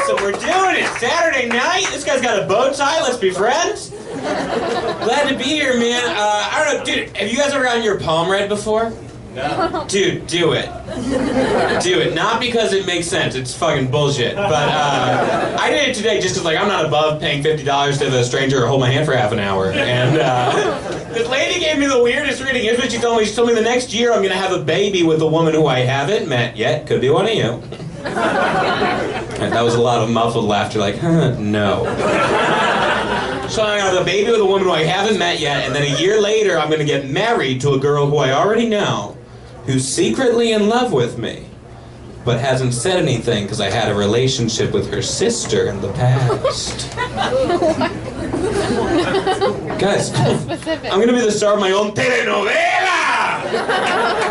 awesome. We're doing it. Saturday night. This guy's got a bow tie. Let's be friends. Glad to be here, man. I don't know, dude. Have you guys ever gotten your palm read before? No. Dude, do it. Do it. Not because it makes sense. It's fucking bullshit. But I did it today just because, like, I'm not above paying $50 to a stranger or hold my hand for half an hour. And this lady gave me the weirdest reading. Here's what she told me. She told me the next year I'm going to have a baby with a woman who I haven't met yet. Could be one of you. And that was a lot of muffled laughter, like, no. So I'm going to have a baby with a woman who I haven't met yet, and then a year later I'm going to get married to a girl who I already know, who's secretly in love with me, but hasn't said anything because I had a relationship with her sister in the past. Guys, I'm going to be the star of my own telenovela!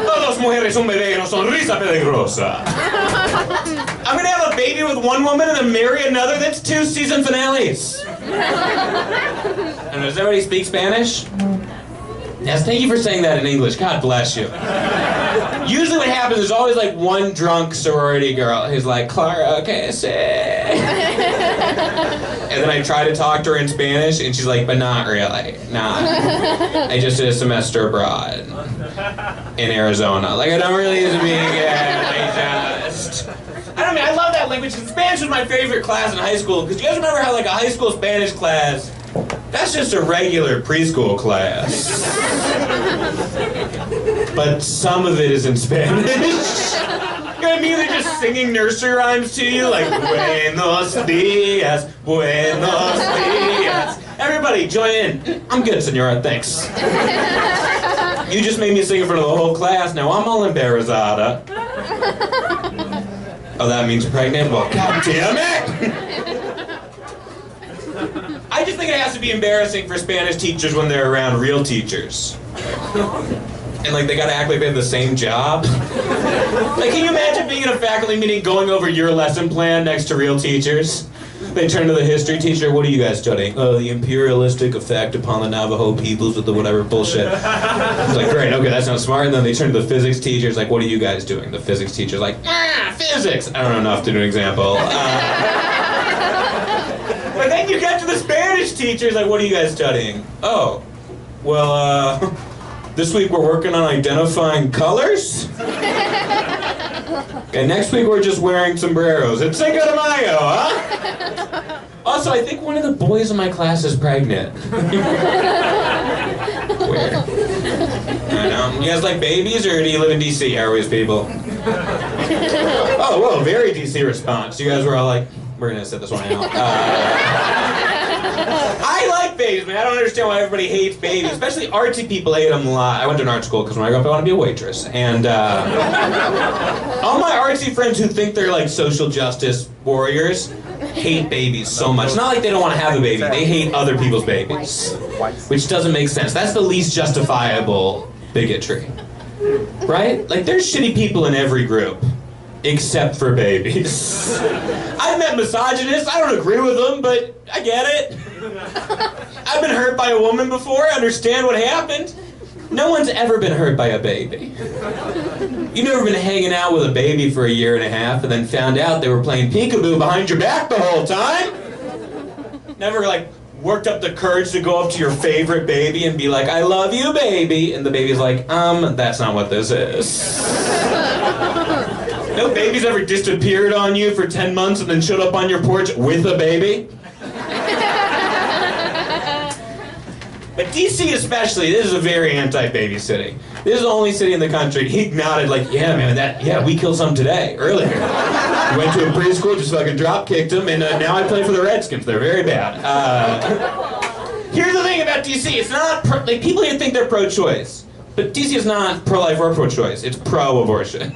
Todos mujeres un bebé y una sonrisa peligrosa. I'm going to have a baby with one woman and then marry another. That's 2 season finales. And does everybody speak Spanish? Yes, thank you for saying that in English. God bless you. Usually what happens is always like one drunk sorority girl who's like, Clara, que se? And then I try to talk to her in Spanish, and she's like, but not really. Nah. I just did a semester abroad in Arizona. Like, I don't really use to be good. I love that language. Spanish was my favorite class in high school, because you guys remember how, like, a high school Spanish class, that's just a regular preschool class. But some of it is in Spanish. You're immediately just singing nursery rhymes to you, like, buenos dias, buenos dias. Everybody, join in. I'm good, senora, thanks. You just made me sing in front of the whole class, now I'm all embarazada. Oh, that means pregnant? Well, god damn it! I just think it has to be embarrassing for Spanish teachers when they're around real teachers. And, like, they gotta act like they have the same job. Like, can you imagine being in a faculty meeting going over your lesson plan next to real teachers? They turn to the history teacher, what are you guys studying? Oh, the imperialistic effect upon the Navajo peoples with the whatever bullshit. It's like, great, okay, that sounds smart. And then they turn to the physics teachers, like, what are you guys doing? The physics teacher's like, physics! I don't know enough to do an example. But then you get to the Spanish teachers, like, what are you guys studying? Oh, well, this week we're working on identifying colors. Okay, next week we're just wearing sombreros. It's Cinco de Mayo, huh? Also, I think one of the boys in my class is pregnant. Weird. I know. You guys like babies, or do you live in D.C.? How are we as people? Oh, whoa, very D.C. response. You guys were all like, we're gonna sit this one out. I like babies, man. I don't understand why everybody hates babies. Especially artsy people hate them a lot. I went to an art school because when I grew up I wanted to be a waitress. And all my artsy friends who think they're like social justice warriors hate babies so much. It's not like they don't want to have a baby. They hate other people's babies. Which doesn't make sense. That's the least justifiable bigotry. Right? Like, there's shitty people in every group. Except for babies. I've met misogynists. I don't agree with them, but I get it. I've been hurt by a woman before. I understand what happened. No one's ever been hurt by a baby. You've never been hanging out with a baby for a year and a half and then found out they were playing peekaboo behind your back the whole time? Never, like, worked up the courage to go up to your favorite baby and be like, I love you, baby. And the baby's like, that's not what this is. No baby's ever disappeared on you for 10 months and then showed up on your porch with a baby? But D.C. especially, this is a very anti-baby city. This is the only city in the country. He nodded like, yeah, man, we killed some today, earlier. Went to a preschool, just fucking drop-kicked them, and now I play for the Redskins. They're very bad. Here's the thing about D.C. It's not, like, people here think they're pro-choice. But D.C. is not pro-life or pro-choice. It's pro-abortion.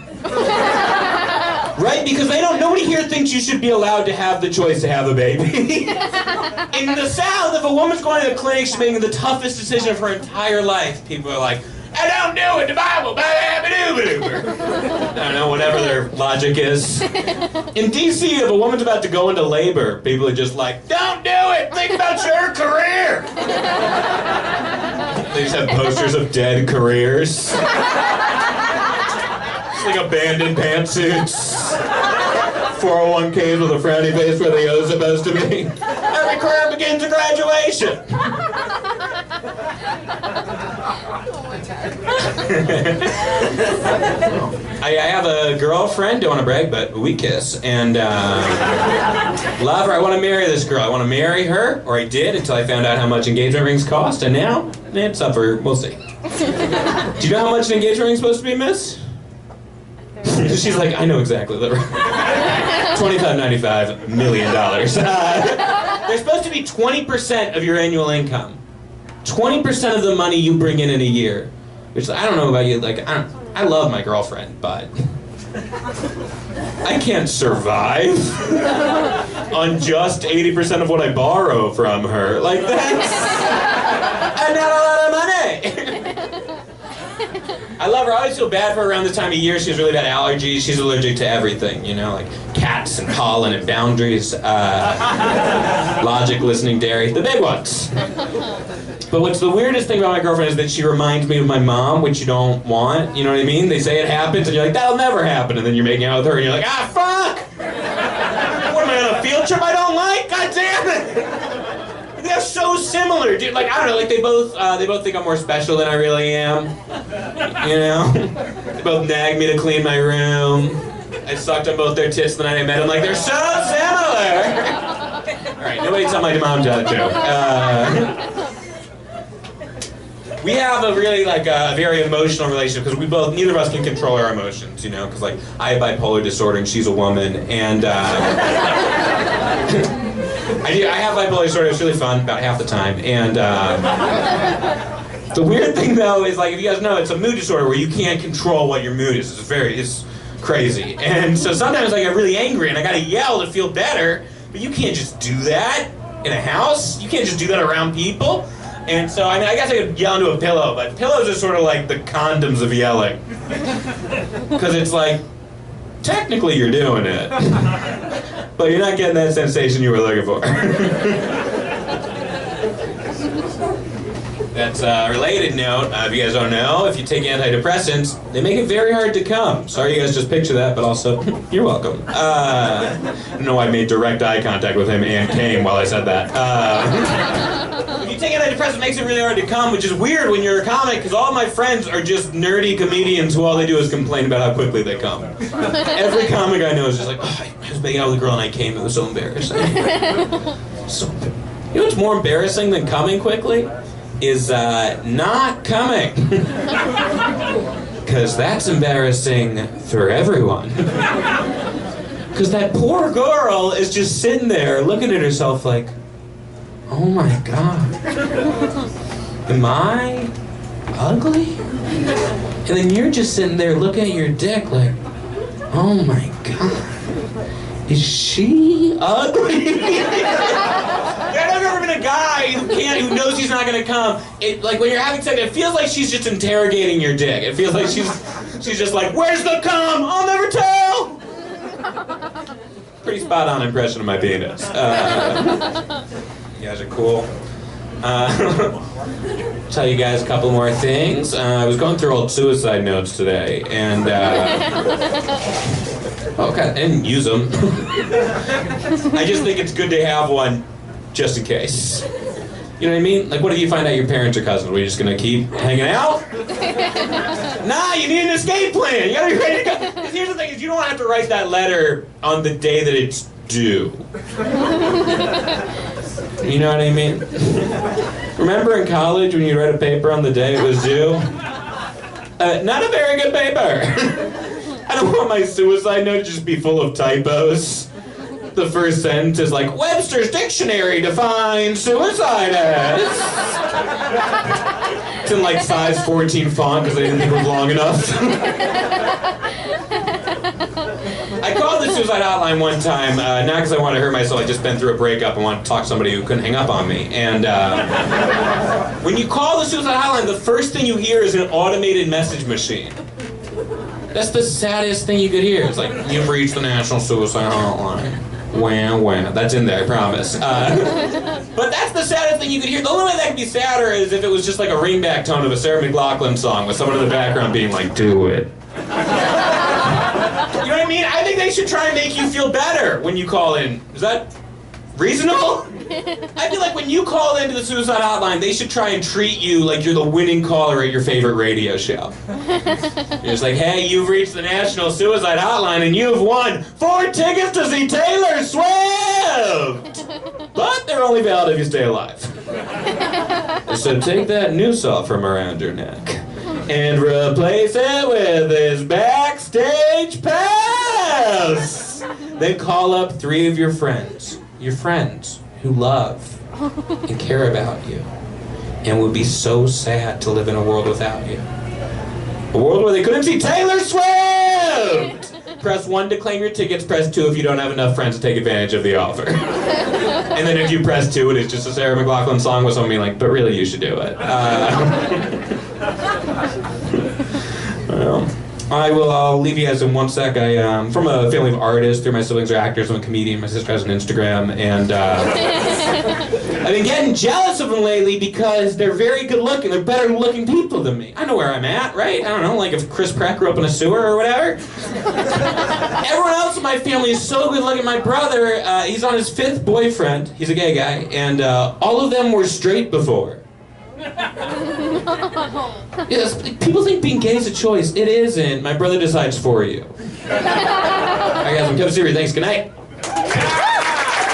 Right? Because nobody here thinks you should be allowed to have the choice to have a baby. In the South, if a woman's going to the clinic, she's making the toughest decision of her entire life. People are like, I don't do it, the Bible, I don't know, whatever their logic is. In D.C., if a woman's about to go into labor, people are just like, don't do it, think about your career. They just have posters of dead careers. It's like abandoned pantsuits. 401ks with a frowny face where the O's supposed to be. Every career begins at graduation. I have a girlfriend, don't want to brag, but we kiss, and love her. I want to marry this girl. I want to marry her, or I did until I found out how much engagement rings cost, and now it's up for, we'll see. Do you know how much an engagement ring's supposed to be, miss? She's like, I know exactly. $25.95 million. They're supposed to be 20% of your annual income. 20% of the money you bring in a year. Which, I don't know about you, like, I love my girlfriend, but I can't survive on just 80% of what I borrow from her. Like, that's not a lot of money. I love her. I always feel bad for her around this time of year. She has really bad allergies. She's allergic to everything, you know, like cats and pollen and boundaries, logic, listening, dairy, the big ones. But what's the weirdest thing about my girlfriend is that she reminds me of my mom, which you don't want, you know what I mean? They say it happens, and you're like, that'll never happen, and then you're making out with her, and you're like, ah, fuck! What, am I on a field trip I don't like? God damn it! They're so similar, dude. Like, I don't know, like, they both think I'm more special than I really am. You know? They both nag me to clean my room. I sucked on both their tits the night I met them, like, they're so similar! Alright, nobody tell my mom that joke. We have a really, like, a very emotional relationship because neither of us can control our emotions, you know, because, like, I have bipolar disorder and she's a woman, and, I have bipolar disorder. It's really fun about half the time, and, the weird thing, though, is, like, if you guys know, it's a mood disorder where you can't control what your mood is. It's crazy, and so sometimes I get really angry and I gotta yell to feel better, but you can't just do that in a house. You can't just do that around people. And so, I mean, I guess I could yell into a pillow, but pillows are sort of like the condoms of yelling. Because it's like, technically you're doing it, but you're not getting that sensation you were looking for. That's a related note. If you guys don't know, if you take antidepressants, they make it very hard to come. Sorry you guys just picture that, but also, you're welcome. I don't know why I made direct eye contact with him and came while I said that. If you take antidepressants, it makes it really hard to come, which is weird when you're a comic, because all my friends are just nerdy comedians who all they do is complain about how quickly they come. Every comic I know is just like, oh, I was making out with a girl and I came, it was so embarrassing. You know what's more embarrassing than coming quickly? Is not coming. Because that's embarrassing for everyone. Because that poor girl is just sitting there looking at herself like, oh my God, am I ugly? And then you're just sitting there looking at your dick like, oh my God, is she ugly? I've never been a guy who knows he's not gonna come. Like when you're having sex, it feels like she's just interrogating your dick. It feels like she's just like, where's the cum? I'll never tell. Pretty spot on impression of my penis. You guys are cool. Tell you guys a couple more things. I was going through old suicide notes today, and okay, I didn't use them. I just think it's good to have one, just in case. You know what I mean? Like, what if you find out your parents are cousins? Are we just gonna keep hanging out? Nah, you need an escape plan. You gotta be ready to go. 'Cause here's the thing: is you don't have to write that letter on the day that it's due. You know what I mean? Remember in college when you read a paper on the day it was due? Not a very good paper. I don't want my suicide note to just be full of typos. The first sentence is like, Webster's Dictionary defines suicide as. It's in like size 14 font because I didn't think it was long enough. I called the suicide hotline one time, not because I wanted to hurt myself, I just been through a breakup and wanted to talk to somebody who couldn't hang up on me. And when you call the suicide hotline, the first thing you hear is an automated message machine. That's the saddest thing you could hear. It's like, you've reached the National Suicide Hotline. Wah. That's in there, I promise. But that's the saddest thing you could hear. The only way that could be sadder is if it was just like a ringback tone of a Sarah McLachlan song with someone in the background being like, do it. You know what I mean? I think they should try and make you feel better when you call in. Is that reasonable? I feel like when you call into the suicide hotline, they should try and treat you like you're the winning caller at your favorite radio show. You're just like, hey, you've reached the National Suicide Hotline and you've won 4 tickets to see Taylor Swift! But they're only valid if you stay alive. So take that noose off from around your neck and replace it with this backstage pass! Then call up 3 of your friends who love and care about you and would be so sad to live in a world without you. A world where they couldn't see Taylor Swift! Press 1 to claim your tickets, press 2 if you don't have enough friends to take advantage of the offer. And then if you press 2, it is just a Sarah McLachlan song with somebody like, but really you should do it. Well, I'll leave you guys in one sec. I'm from a family of artists. 3 of my siblings are actors. I'm a comedian. My sister has an Instagram. And I've been getting jealous of them lately because they're very good looking. They're better looking people than me. I know where I'm at, right? I don't know, like if Chris Pratt grew up in a sewer or whatever. Everyone else in my family is so good looking. My brother, he's on his 5th boyfriend. He's a gay guy. And all of them were straight before. Yes, people think being gay is a choice. It isn't. My brother decides for you. Alright guys, I'm Kevin Seary. Thanks. Good night.